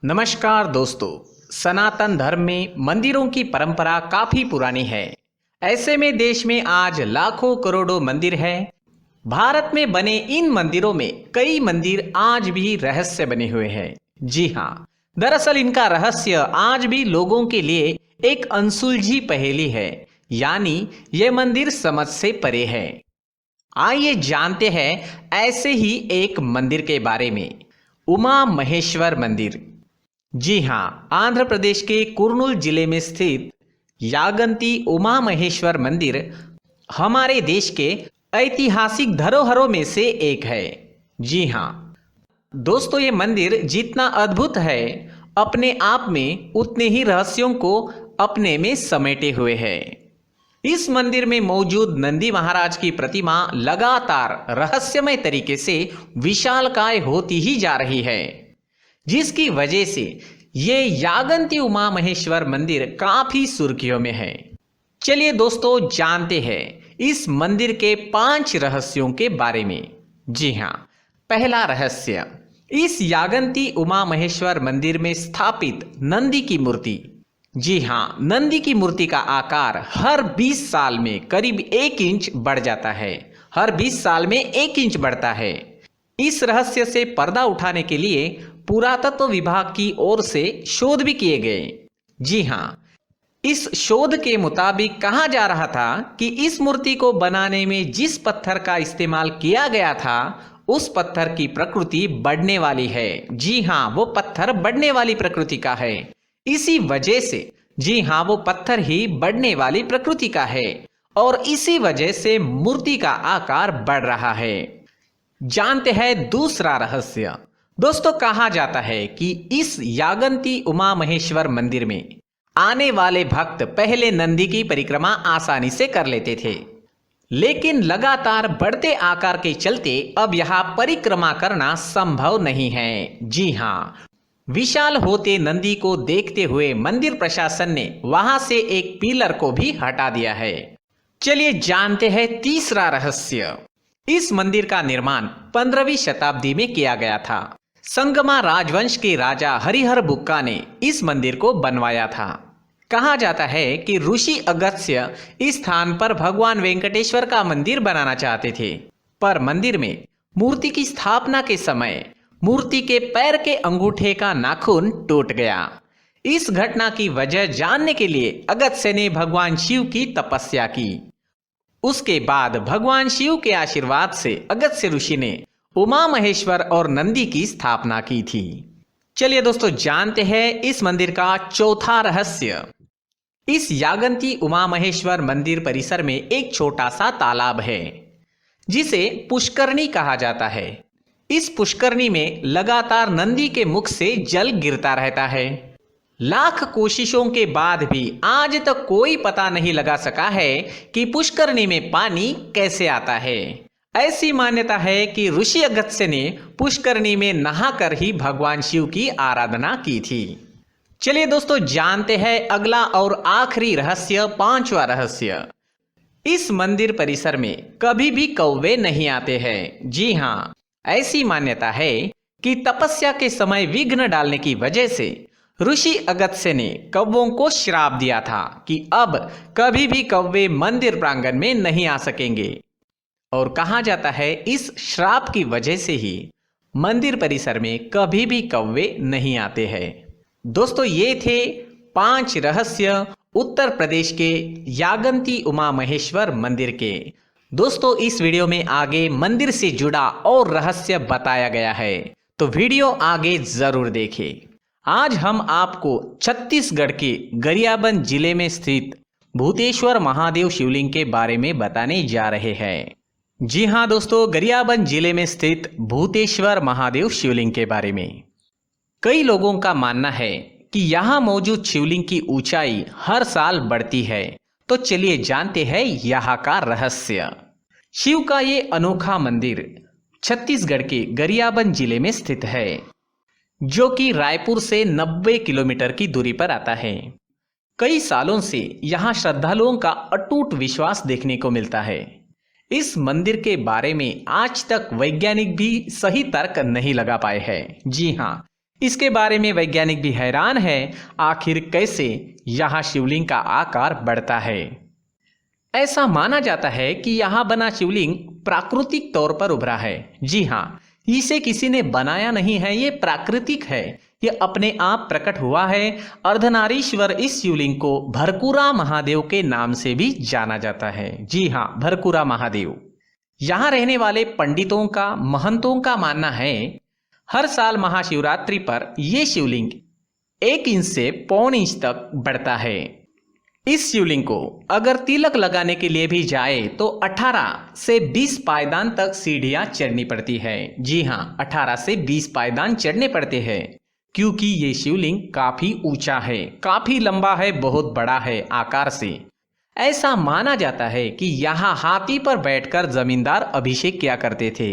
नमस्कार दोस्तों। सनातन धर्म में मंदिरों की परंपरा काफी पुरानी है। ऐसे में देश में आज लाखों करोड़ों मंदिर हैं। भारत में बने इन मंदिरों में कई मंदिर आज भी रहस्य बने हुए हैं। जी हाँ, दरअसल इनका रहस्य आज भी लोगों के लिए एक अनसुलझी पहेली है, यानी ये मंदिर समझ से परे है। आइए जानते हैं ऐसे ही एक मंदिर के बारे में, उमा महेश्वर मंदिर। जी हाँ, आंध्र प्रदेश के कुर्नूल जिले में स्थित यागंती उमा महेश्वर मंदिर हमारे देश के ऐतिहासिक धरोहरों में से एक है। जी हाँ दोस्तों, ये मंदिर जितना अद्भुत है, अपने आप में उतने ही रहस्यों को अपने में समेटे हुए है। इस मंदिर में मौजूद नंदी महाराज की प्रतिमा लगातार रहस्यमय तरीके से विशालकाय होती ही जा रही है, जिसकी वजह से ये यागंती उमा महेश्वर मंदिर काफी सुर्खियों में है। चलिए दोस्तों, जानते हैं इस मंदिर के 5 रहस्यों के बारे में। जी हाँ, पहला रहस्य, इस यागंती उमा महेश्वर मंदिर में स्थापित नंदी की मूर्ति। जी हाँ, नंदी की मूर्ति का आकार हर 20 साल में करीब 1 इंच बढ़ जाता है। हर 20 साल में 1 इंच बढ़ता है। इस रहस्य से पर्दा उठाने के लिए पुरातत्व विभाग की ओर से शोध भी किए गए। जी हाँ, इस शोध के मुताबिक कहा जा रहा था कि इस मूर्ति को बनाने में जिस पत्थर का इस्तेमाल किया गया था, उस पत्थर की प्रकृति बढ़ने वाली है। जी हाँ, वो पत्थर बढ़ने वाली प्रकृति का है। इसी वजह से जी हाँ, वो पत्थर ही बढ़ने वाली प्रकृति का है और इसी वजह से मूर्ति का आकार बढ़ रहा है। जानते हैं दूसरा रहस्य। दोस्तों, कहा जाता है कि इस यागंती उमा महेश्वर मंदिर में आने वाले भक्त पहले नंदी की परिक्रमा आसानी से कर लेते थे, लेकिन लगातार बढ़ते आकार के चलते अब यहां परिक्रमा करना संभव नहीं है। जी हाँ, विशाल होते नंदी को देखते हुए मंदिर प्रशासन ने वहां से एक पिलर को भी हटा दिया है। चलिए जानते हैं तीसरा रहस्य। इस मंदिर का निर्माण 15वीं शताब्दी में किया गया था। संगमा राजवंश के राजा हरिहर बुक्का ने इस मंदिर को बनवाया था। कहा जाता है कि ऋषि अगस्त्य इस स्थान पर भगवान वेंकटेश्वर का मंदिर बनाना चाहते थे, पर मंदिर में मूर्ति की स्थापना के समय मूर्ति के पैर के अंगूठे का नाखून टूट गया। इस घटना की वजह जानने के लिए अगस्त्य ने भगवान शिव की तपस्या की। उसके बाद भगवान शिव के आशीर्वाद से अगस्त्य ऋषि ने उमा महेश्वर और नंदी की स्थापना की थी। चलिए दोस्तों, जानते हैं इस मंदिर का चौथा रहस्य। इस यागंती उमा महेश्वर मंदिर परिसर में एक छोटा सा तालाब है, जिसे पुष्करणी कहा जाता है। इस पुष्करणी में लगातार नंदी के मुख से जल गिरता रहता है। लाख कोशिशों के बाद भी आज तक कोई पता नहीं लगा सका है कि पुष्करणी में पानी कैसे आता है। ऐसी मान्यता है कि ऋषि अगस्त्य ने पुष्करणी में नहाकर ही भगवान शिव की आराधना की थी। चलिए दोस्तों, जानते हैं अगला और आखिरी रहस्य, 5वां रहस्य। इस मंदिर परिसर में कभी भी कौवे नहीं आते हैं। जी हाँ, ऐसी मान्यता है कि तपस्या के समय विघ्न डालने की वजह से ऋषि अगस्त्य ने कौवों को श्राप दिया था कि अब कभी भी कौवे मंदिर प्रांगण में नहीं आ सकेंगे। और कहा जाता है इस श्राप की वजह से ही मंदिर परिसर में कभी भी कौवे नहीं आते हैं। दोस्तों, ये थे 5 रहस्य उत्तर प्रदेश के यागंती उमा महेश्वर मंदिर के। दोस्तों, इस वीडियो में आगे मंदिर से जुड़ा और रहस्य बताया गया है, तो वीडियो आगे जरूर देखें। आज हम आपको छत्तीसगढ़ के गरियाबंद जिले में स्थित भूतेश्वर महादेव शिवलिंग के बारे में बताने जा रहे हैं। जी हाँ दोस्तों, गरियाबंद जिले में स्थित भूतेश्वर महादेव शिवलिंग के बारे में कई लोगों का मानना है कि यहाँ मौजूद शिवलिंग की ऊंचाई हर साल बढ़ती है। तो चलिए जानते हैं यहाँ का रहस्य। शिव का ये अनोखा मंदिर छत्तीसगढ़ के गरियाबंद जिले में स्थित है, जो कि रायपुर से 90 किलोमीटर की दूरी पर आता है। कई सालों से यहाँ श्रद्धालुओं का अटूट विश्वास देखने को मिलता है। इस मंदिर के बारे में आज तक वैज्ञानिक भी सही तर्क नहीं लगा पाए हैं। जी हाँ, इसके बारे में वैज्ञानिक भी हैरान है, आखिर कैसे यहाँ शिवलिंग का आकार बढ़ता है। ऐसा माना जाता है कि यहाँ बना शिवलिंग प्राकृतिक तौर पर उभरा है। जी हाँ, इसे किसी ने बनाया नहीं है, ये प्राकृतिक है, ये अपने आप प्रकट हुआ है। अर्धनारीश्वर इस शिवलिंग को भरकुरा महादेव के नाम से भी जाना जाता है। जी हाँ, भरकुरा महादेव। यहाँ रहने वाले पंडितों का, महंतों का मानना है हर साल महाशिवरात्रि पर यह शिवलिंग 1 इंच से पौन इंच तक बढ़ता है। इस शिवलिंग को अगर तिलक लगाने के लिए भी जाए तो 18 से 20 पायदान तक सीढ़ियां चढ़नी पड़ती है। जी हाँ, 18 से 20 पायदान चढ़ने पड़ते हैं, क्योंकि ये शिवलिंग काफी ऊंचा है, काफी लंबा है, बहुत बड़ा है आकार से। ऐसा माना जाता है कि यहाँ हाथी पर बैठकर जमींदार अभिषेक किया करते थे।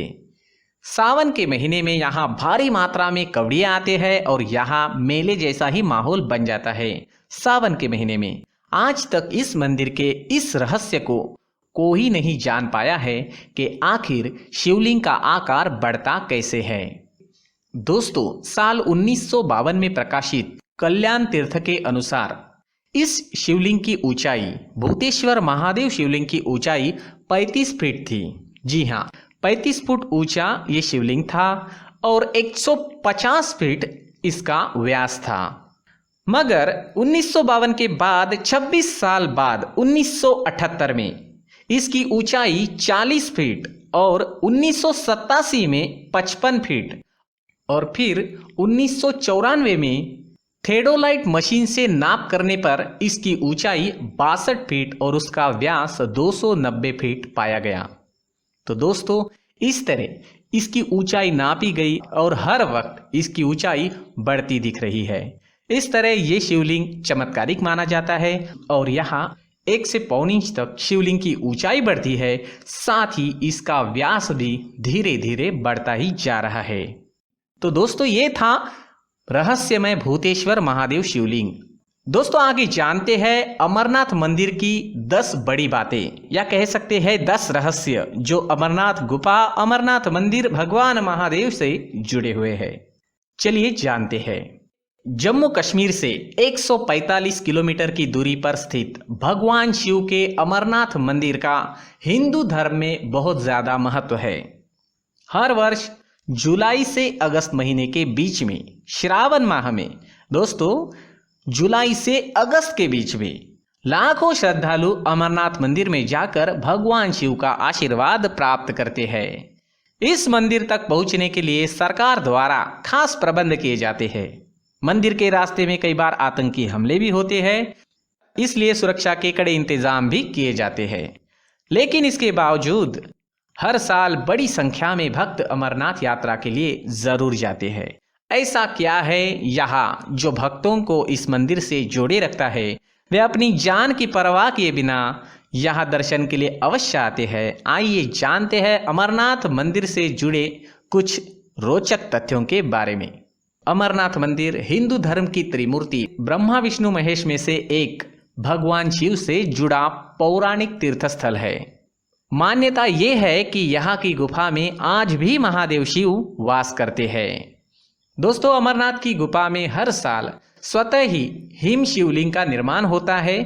सावन के महीने में यहाँ भारी मात्रा में कवड़ियाँ आते हैं और यहाँ मेले जैसा ही माहौल बन जाता है सावन के महीने में। आज तक इस मंदिर के इस रहस्य को कोई नहीं जान पाया है कि आखिर शिवलिंग का आकार बढ़ता कैसे है। दोस्तों, साल 1952 में प्रकाशित कल्याण तीर्थ के अनुसार इस शिवलिंग की ऊंचाई, भूतेश्वर महादेव शिवलिंग की ऊंचाई 35 फीट थी। जी हाँ, 35 फुट ऊंचा ये शिवलिंग था और 150 फीट इसका व्यास था। मगर 1952 के बाद 26 साल बाद 1978 में इसकी ऊंचाई 40 फीट और 1987 में 55 फीट और फिर 1994 में थेडोलाइट मशीन से नाप करने पर इसकी ऊंचाई 62 फीट और उसका व्यास 290 फीट पाया गया। तो दोस्तों, इस तरह इसकी ऊंचाई नापी गई और हर वक्त इसकी ऊंचाई बढ़ती दिख रही है। इस तरह ये शिवलिंग चमत्कारिक माना जाता है और यहाँ 1 से पौन इंच तक शिवलिंग की ऊंचाई बढ़ती है, साथ ही इसका व्यास भी धीरे धीरे बढ़ता ही जा रहा है। तो दोस्तों, ये था रहस्यमय भूतेश्वर महादेव शिवलिंग। दोस्तों, आगे जानते हैं अमरनाथ मंदिर की 10 बड़ी बातें, या कह सकते हैं 10 रहस्य जो अमरनाथ गुफा, अमरनाथ मंदिर भगवान महादेव से जुड़े हुए हैं। चलिए जानते हैं। जम्मू कश्मीर से 145 किलोमीटर की दूरी पर स्थित भगवान शिव के अमरनाथ मंदिर का हिंदू धर्म में बहुत ज्यादा महत्व है। हर वर्ष जुलाई से अगस्त महीने के बीच में, श्रावण माह में, दोस्तों जुलाई से अगस्त के बीच में लाखों श्रद्धालु अमरनाथ मंदिर में जाकर भगवान शिव का आशीर्वाद प्राप्त करते हैं। इस मंदिर तक पहुंचने के लिए सरकार द्वारा खास प्रबंध किए जाते हैं। मंदिर के रास्ते में कई बार आतंकी हमले भी होते हैं, इसलिए सुरक्षा के कड़े इंतजाम भी किए जाते हैं। लेकिन इसके बावजूद हर साल बड़ी संख्या में भक्त अमरनाथ यात्रा के लिए जरूर जाते हैं। ऐसा क्या है यहाँ जो भक्तों को इस मंदिर से जोड़े रखता है? वे अपनी जान की परवाह किए बिना यहाँ दर्शन के लिए अवश्य आते हैं। आइए जानते हैं अमरनाथ मंदिर से जुड़े कुछ रोचक तथ्यों के बारे में। अमरनाथ मंदिर हिंदू धर्म की त्रिमूर्ति ब्रह्मा विष्णु महेश में से एक भगवान शिव से जुड़ा पौराणिक तीर्थस्थल है। मान्यता ये है कि यहाँ की गुफा में आज भी महादेव शिव वास करते हैं। दोस्तों, अमरनाथ की गुफा में हर साल स्वतः ही हिम शिवलिंग का निर्माण होता है।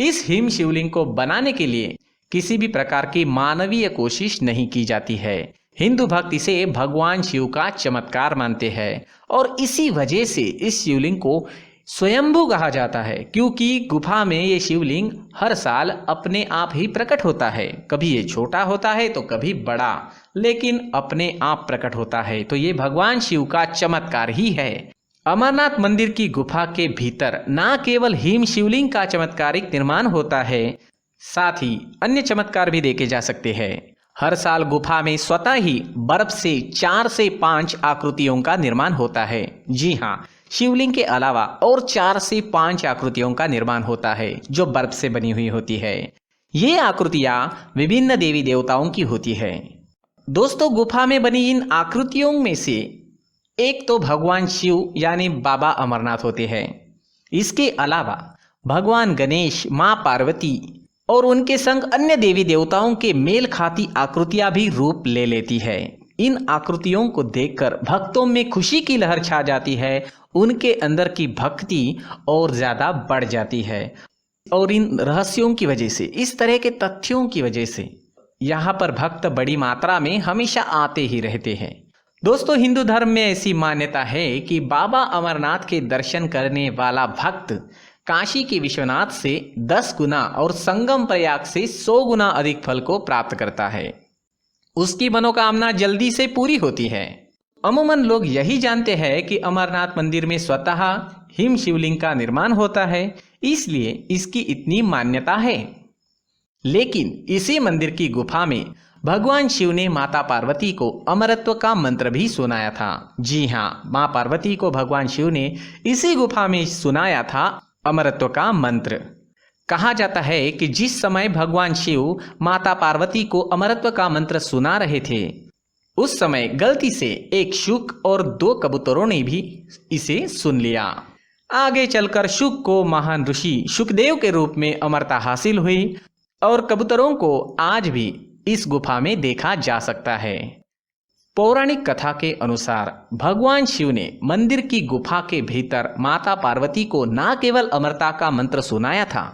इस हिम शिवलिंग को बनाने के लिए किसी भी प्रकार की मानवीय कोशिश नहीं की जाती है। हिंदू भक्त इसे भगवान शिव का चमत्कार मानते हैं और इसी वजह से इस शिवलिंग को स्वयंभू कहा जाता है, क्योंकि गुफा में ये शिवलिंग हर साल अपने आप ही प्रकट होता है। कभी ये छोटा होता है तो कभी बड़ा, लेकिन अपने आप प्रकट होता है। तो ये भगवान शिव का चमत्कार ही है। अमरनाथ मंदिर की गुफा के भीतर न केवल हिम शिवलिंग का चमत्कारिक निर्माण होता है, साथ ही अन्य चमत्कार भी देखे जा सकते हैं। हर साल गुफा में स्वतः ही बर्फ से 4 से 5 आकृतियों का निर्माण होता है। जी हाँ, शिवलिंग के अलावा और 4 से 5 आकृतियों का निर्माण होता है जो बर्फ से बनी हुई होती है। ये आकृतियां विभिन्न देवी देवताओं की होती है। दोस्तों, गुफा में बनी इन आकृतियों में से एक तो भगवान शिव यानी बाबा अमरनाथ होते हैं। इसके अलावा भगवान गणेश, माँ पार्वती और उनके संग अन्य देवी देवताओं के मेल खाती आकृतियां भी रूप ले लेती है। इन आकृतियों को देखकर भक्तों में खुशी की लहर छा जाती है, उनके अंदर की भक्ति और ज़्यादा बढ़ जाती है। और इन रहस्यों की वजह से, इस तरह के तथ्यों की वजह से यहाँ पर भक्त बड़ी मात्रा में हमेशा आते ही रहते हैं। दोस्तों, हिंदू धर्म में ऐसी मान्यता है कि बाबा अमरनाथ के दर्शन करने वाला भक्त काशी के विश्वनाथ से 10 गुना और संगम प्रयाग से 100 गुना अधिक फल को प्राप्त करता है। उसकी मनोकामना जल्दी से पूरी होती है। अमूमन लोग यही जानते हैं कि अमरनाथ मंदिर में स्वतः हिम शिवलिंग का निर्माण होता है, इसलिए इसकी इतनी मान्यता है। लेकिन इसी मंदिर की गुफा में भगवान शिव ने माता पार्वती को अमरत्व का मंत्र भी सुनाया था। जी हाँ, माँ पार्वती को भगवान शिव ने इसी गुफा में सुनाया था अमरत्व का मंत्र। कहा जाता है कि जिस समय भगवान शिव माता पार्वती को अमरत्व का मंत्र सुना रहे थे, उस समय गलती से एक शुक और 2 कबूतरों ने भी इसे सुन लिया। आगे चलकर शुक को महान ऋषि शुकदेव के रूप में अमरता हासिल हुई और कबूतरों को आज भी इस गुफा में देखा जा सकता है। पौराणिक कथा के अनुसार भगवान शिव ने मंदिर की गुफा के भीतर माता पार्वती को न केवल अमरता का मंत्र सुनाया था,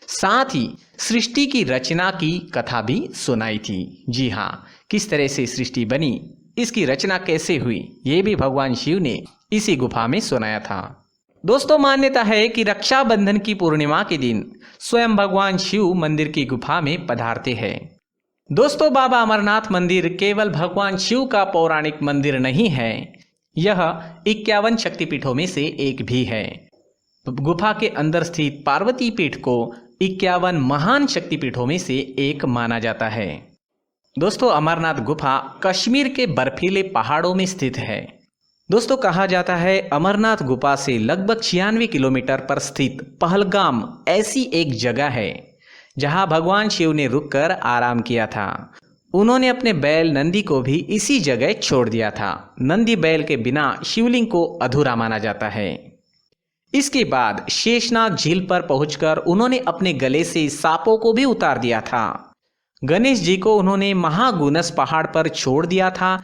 साथ ही सृष्टि की रचना की कथा भी सुनाई थी। जी हाँ, किस तरह से सृष्टि बनी, इसकी रचना कैसे हुई, ये भी भगवान शिव ने इसी गुफा में सुनाया था। दोस्तों, मान्यता है कि रक्षाबंधन की पूर्णिमा के दिन स्वयं भगवान शिव मंदिर की गुफा में पधारते हैं। दोस्तों, बाबा अमरनाथ मंदिर केवल भगवान शिव का पौराणिक मंदिर नहीं है, यह 51 शक्तिपीठों में से एक भी है। गुफा के अंदर स्थित पार्वती पीठ को 51 महान शक्तिपीठों में से एक माना जाता है। दोस्तों, अमरनाथ गुफा कश्मीर के बर्फीले पहाड़ों में स्थित है। दोस्तों, कहा जाता है अमरनाथ गुफा से लगभग 96 किलोमीटर पर स्थित पहलगाम ऐसी एक जगह है जहां भगवान शिव ने रुककर आराम किया था। उन्होंने अपने बैल नंदी को भी इसी जगह छोड़ दिया था। नंदी बैल के बिना शिवलिंग को अधूरा माना जाता है। इसके बाद शेषनाग झील पर पहुंचकर उन्होंने अपने गले से सांपों को भी उतार दिया था। गणेश जी को उन्होंने महागुनस पहाड़ पर छोड़ दिया था।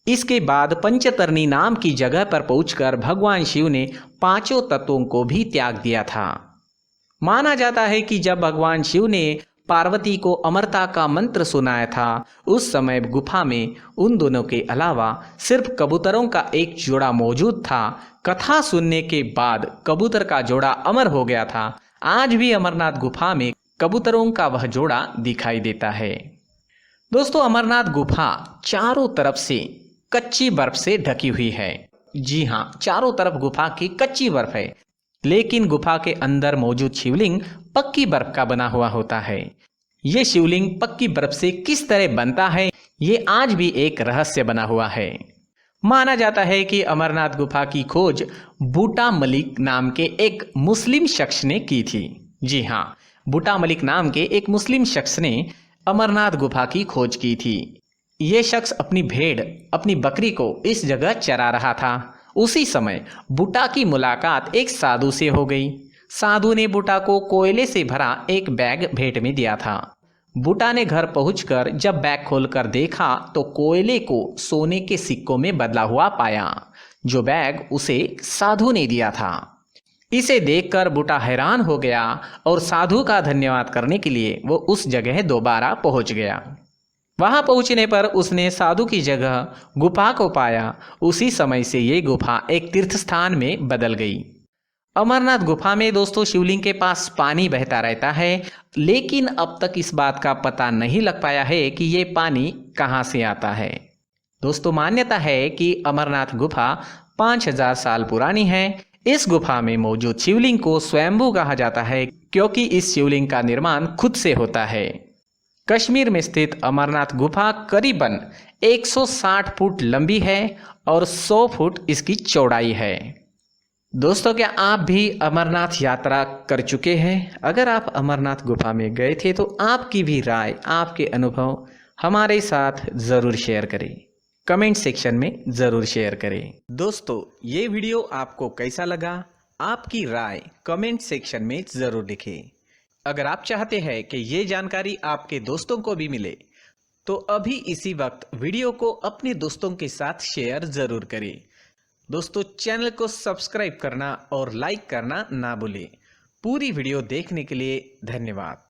इसके बाद पंचतरणी नाम की जगह पर पहुंचकर भगवान शिव ने 5 तत्वों को भी त्याग दिया था। माना जाता है कि जब भगवान शिव ने पार्वती को अमरता का मंत्र सुनाया था, उस समय गुफा में उन दोनों के अलावा सिर्फ कबूतरों का एक जोड़ा मौजूद था। कथा सुनने के बाद कबूतर का जोड़ा अमर हो गया था। आज भी अमरनाथ गुफा में कबूतरों का वह जोड़ा दिखाई देता है। दोस्तों, अमरनाथ गुफा चारों तरफ से कच्ची बर्फ से ढकी हुई है। जी हाँ, चारों तरफ गुफा की कच्ची बर्फ है, लेकिन गुफा के अंदर मौजूद शिवलिंग पक्की बर्फ का बना हुआ होता है। ये शिवलिंग पक्की बर्फ से किस तरह बनता है, ये आज भी एक रहस्य बना हुआ है। माना जाता है कि अमरनाथ गुफा की खोज बूटा मलिक नाम के एक मुस्लिम शख्स ने की थी। जी हाँ, बूटा मलिक नाम के एक मुस्लिम शख्स ने अमरनाथ गुफा की खोज की थी। ये शख्स अपनी भेड़, अपनी बकरी को इस जगह चरा रहा था। उसी समय बूटा की मुलाकात एक साधु से हो गई। साधु ने बूटा को कोयले से भरा एक बैग भेंट में दिया था। बूटा ने घर पहुंचकर जब बैग खोलकर देखा तो कोयले को सोने के सिक्कों में बदला हुआ पाया, जो बैग उसे साधु ने दिया था। इसे देखकर बूटा हैरान हो गया और साधु का धन्यवाद करने के लिए वो उस जगह दोबारा पहुंच गया। वहां पहुंचने पर उसने साधु की जगह गुफा को पाया। उसी समय से ये गुफा एक तीर्थ स्थान में बदल गई। अमरनाथ गुफा में दोस्तों शिवलिंग के पास पानी बहता रहता है, लेकिन अब तक इस बात का पता नहीं लग पाया है कि ये पानी कहाँ से आता है। दोस्तों, मान्यता है कि अमरनाथ गुफा 5000 साल पुरानी है। इस गुफा में मौजूद शिवलिंग को स्वयंभू कहा जाता है, क्योंकि इस शिवलिंग का निर्माण खुद से होता है। कश्मीर में स्थित अमरनाथ गुफा करीबन 160 फुट लंबी है और 100 फुट इसकी चौड़ाई है। दोस्तों, क्या आप भी अमरनाथ यात्रा कर चुके हैं? अगर आप अमरनाथ गुफा में गए थे तो आपकी भी राय, आपके अनुभव हमारे साथ ज़रूर शेयर करें। कमेंट सेक्शन में ज़रूर शेयर करें। दोस्तों, ये वीडियो आपको कैसा लगा? आपकी राय कमेंट सेक्शन में ज़रूर लिखें। अगर आप चाहते हैं कि ये जानकारी आपके दोस्तों को भी मिले तो अभी इसी वक्त वीडियो को अपने दोस्तों के साथ शेयर जरूर करें। दोस्तों, चैनल को सब्सक्राइब करना और लाइक करना ना भूलें। पूरी वीडियो देखने के लिए धन्यवाद।